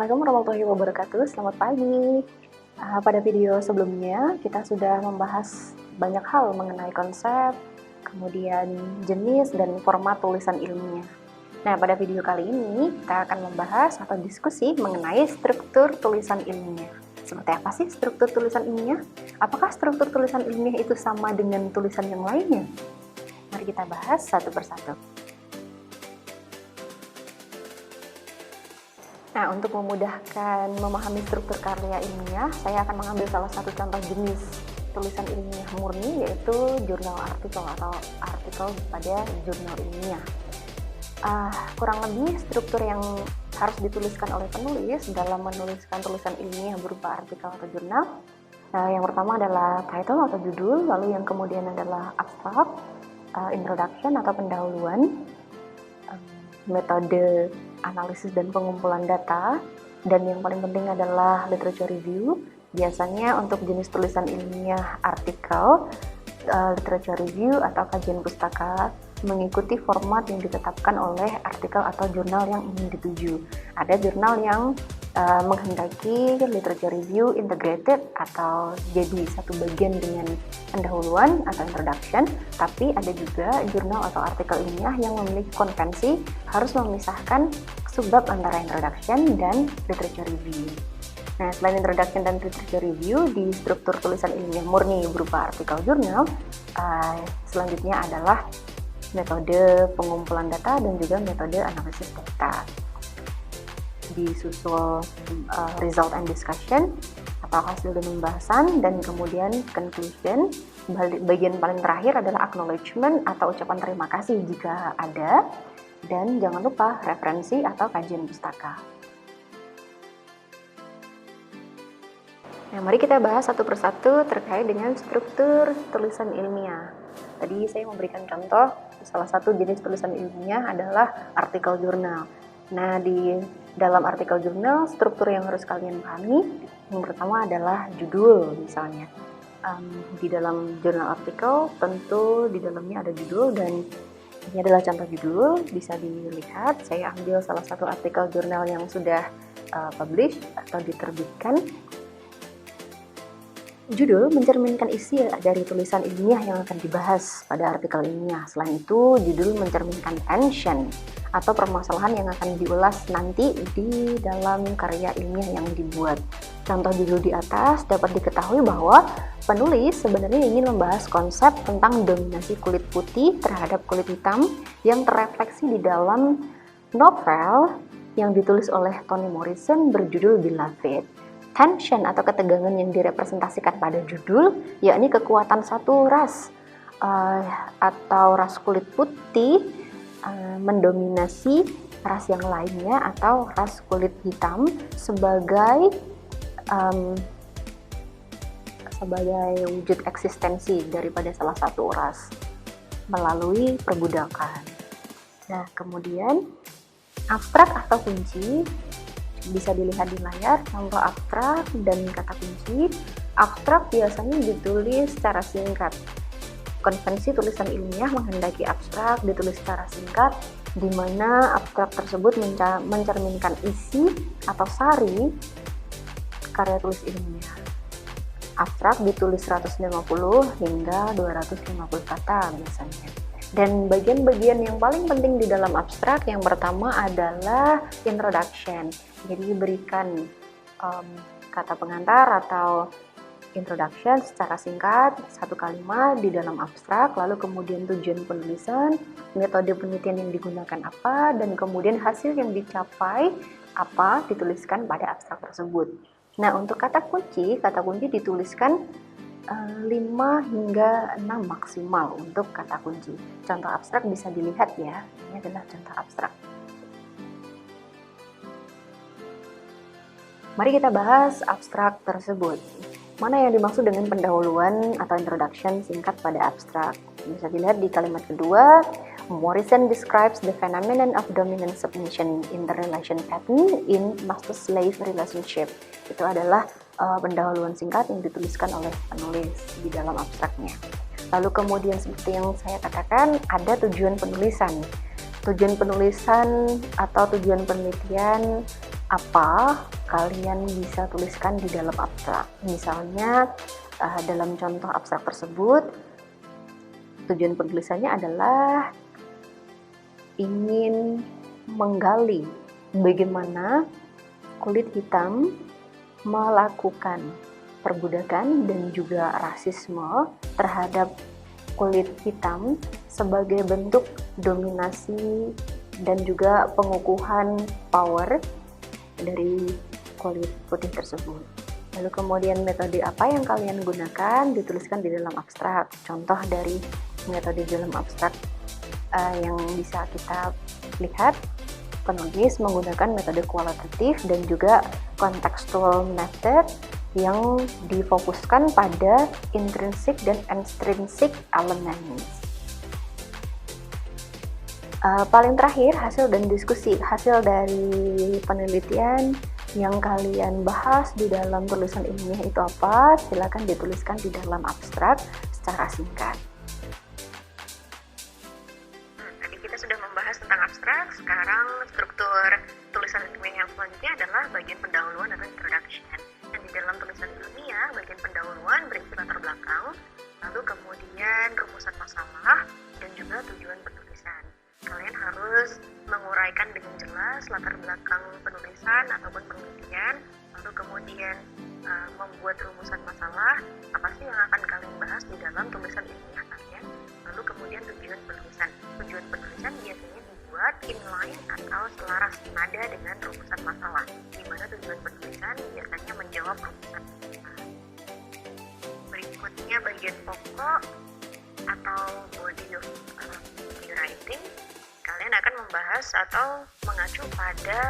Assalamualaikum warahmatullahi wabarakatuh. Selamat pagi. Pada video sebelumnya kita sudah membahas banyak hal mengenai konsep, kemudian jenis dan format tulisan ilmiah. Nah, pada video kali ini kita akan membahas atau diskusi mengenai struktur tulisan ilmiah. Seperti apa sih struktur tulisan ilmiah? Apakah struktur tulisan ilmiah itu sama dengan tulisan yang lainnya? Mari kita bahas satu persatu. Nah, untuk memudahkan memahami struktur karya ilmiah, saya akan mengambil salah satu contoh jenis tulisan ilmiah murni, yaitu jurnal artikel atau artikel pada jurnal ilmiah. Kurang lebih struktur yang harus dituliskan oleh penulis dalam menuliskan tulisan ilmiah berupa artikel atau jurnal. Yang pertama adalah title atau judul, lalu yang kemudian adalah abstract, introduction atau pendahuluan, metode analisis dan pengumpulan data, dan yang paling penting adalah literature review. Biasanya untuk jenis tulisan ilmiah artikel, literature review atau kajian pustaka mengikuti format yang ditetapkan oleh artikel atau jurnal yang ingin dituju. Ada jurnal yang menghendaki literature review integrated atau jadi satu bagian dengan pendahuluan atau introduction, tapi ada juga jurnal atau artikel ilmiah yang memiliki konvensi harus memisahkan subbab antara introduction dan literature review. Nah, selain introduction dan literature review, di struktur tulisan ilmiah murni berupa artikel jurnal, selanjutnya adalah metode pengumpulan data dan juga metode analisis data. Disusul result and discussion atau hasil dan pembahasan, dan kemudian conclusion. Bagian paling terakhir adalah acknowledgement atau ucapan terima kasih jika ada, dan jangan lupa referensi atau kajian pustaka. Nah, mari kita bahas satu persatu terkait dengan struktur tulisan ilmiah. Tadi saya memberikan contoh, salah satu jenis tulisan ilmiah adalah artikel jurnal. Nah, di dalam artikel jurnal, struktur yang harus kalian pahami, yang pertama adalah judul misalnya. Di dalam jurnal artikel, tentu di dalamnya ada judul, dan ini adalah contoh judul, bisa dilihat. Saya ambil salah satu artikel jurnal yang sudah publish atau diterbitkan. Judul mencerminkan isi dari tulisan ilmiah yang akan dibahas pada artikel ilmiah. Selain itu, judul mencerminkan tension atau permasalahan yang akan diulas nanti di dalam karya ilmiah yang dibuat. Contoh judul di atas dapat diketahui bahwa penulis sebenarnya ingin membahas konsep tentang dominasi kulit putih terhadap kulit hitam yang terrefleksi di dalam novel yang ditulis oleh Toni Morrison berjudul Beloved. Tension atau ketegangan yang direpresentasikan pada judul, yakni kekuatan satu ras atau ras kulit putih mendominasi ras yang lainnya atau ras kulit hitam sebagai wujud eksistensi daripada salah satu ras melalui perbudakan. Nah, kemudian abstrak atau kunci bisa dilihat di layar, contoh abstrak dan kata kunci. Abstrak biasanya ditulis secara singkat. Konvensi tulisan ilmiah menghendaki abstrak ditulis secara singkat, di mana abstrak tersebut mencerminkan isi atau sari karya tulis ilmiah. Abstrak ditulis 150 hingga 250 kata biasanya. Dan bagian-bagian yang paling penting di dalam abstrak yang pertama adalah introduction. Jadi berikan kata pengantar atau introduction secara singkat, satu kalimat di dalam abstrak, lalu kemudian tujuan penulisan, metode penelitian yang digunakan apa, dan kemudian hasil yang dicapai apa dituliskan pada abstrak tersebut. Nah, untuk kata kunci dituliskan 5 hingga 6 maksimal untuk kata kunci. Contoh abstrak bisa dilihat ya, ini adalah contoh abstrak. Mari kita bahas abstrak tersebut. Mana yang dimaksud dengan pendahuluan atau introduction singkat pada abstrak? Bisa dilihat di kalimat kedua, Morrison describes the phenomenon of dominant submission interrelation pattern in master-slave relationship. Itu adalah pendahuluan singkat yang dituliskan oleh penulis di dalam abstraknya. Lalu kemudian seperti yang saya katakan, ada tujuan penulisan. Tujuan penulisan atau tujuan penelitian apa kalian bisa tuliskan di dalam abstrak. Misalnya dalam contoh abstrak tersebut, tujuan penulisannya adalah ingin menggali bagaimana kulit hitam melakukan perbudakan dan juga rasisme terhadap kulit hitam sebagai bentuk dominasi dan juga pengukuhan power dari kulit putih tersebut. Lalu kemudian metode apa yang kalian gunakan dituliskan di dalam abstrak. Contoh dari metode dalam abstrak yang bisa kita lihat, penulis menggunakan metode kualitatif dan juga contextual method yang difokuskan pada intrinsic dan extrinsic elements. Paling terakhir, hasil dan diskusi. Hasil dari penelitian yang kalian bahas di dalam tulisan ilmiah itu apa? Silakan dituliskan di dalam abstrak secara singkat. Tadi kita sudah membahas tentang abstrak, sekarang struktur tulisan ilmiah yang selanjutnya adalah bagian pendahuluan atau introduction. Dan di dalam tulisan ilmiah, bagian pendahuluan berisi latar belakang, lalu kemudian rumusan masalah, dan juga tujuan penulisan. Kalian harus menguraikan dengan jelas latar belakang penulisan ataupun penelitian, lalu kemudian membuat rumusan masalah, apa sih yang akan kalian bahas di dalam tulisan ilmiah kalian, lalu kemudian tujuan penulisan. Tujuan penulisan biasanya dibuat inline atau selaras nada dengan rumusan masalah, di mana tujuan penulisan biasanya menjawab rumusan masalah. Berikutnya bagian pokok atau body of writing. Kalian akan membahas atau mengacu pada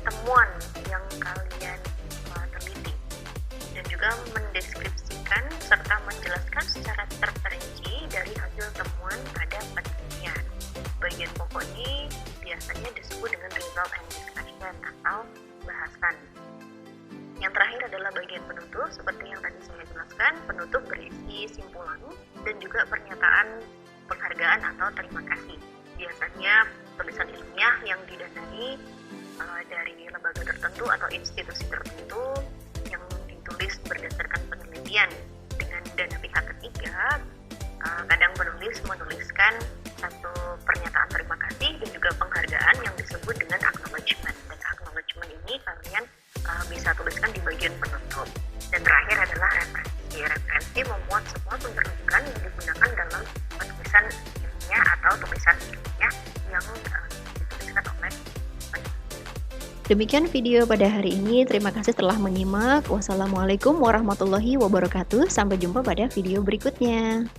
temuan yang kalian teliti dan juga mendeskripsikan serta menjelaskan secara terperinci dari hasil temuan pada penelitian. Bagian pokok ini biasanya disebut dengan result and discussion atau bahasan. Yang terakhir adalah bagian penutup. Seperti yang tadi saya jelaskan, penutup berisi simpulan dan juga pernyataan penghargaan atau terima kasih. Biasanya tulisan ilmiah yang didanai dari lembaga tertentu atau institusi tertentu yang ditulis berdasarkan penelitian dengan dana pihak ketiga, kadang penulis menuliskan satu pernyataan terima kasih dan juga penghargaan yang disebut dengan acknowledgement. Dan acknowledgement ini kalian bisa tuliskan di bagian penutup. Dan terakhir adalah referensi. Referensi memuat semua penunjukan yang digunakan dalam penulisan ilmiah atau tulisan ilmiah yang dituliskan oleh penulis. Demikian video pada hari ini. Terima kasih telah menyimak. Wassalamualaikum warahmatullahi wabarakatuh. Sampai jumpa pada video berikutnya.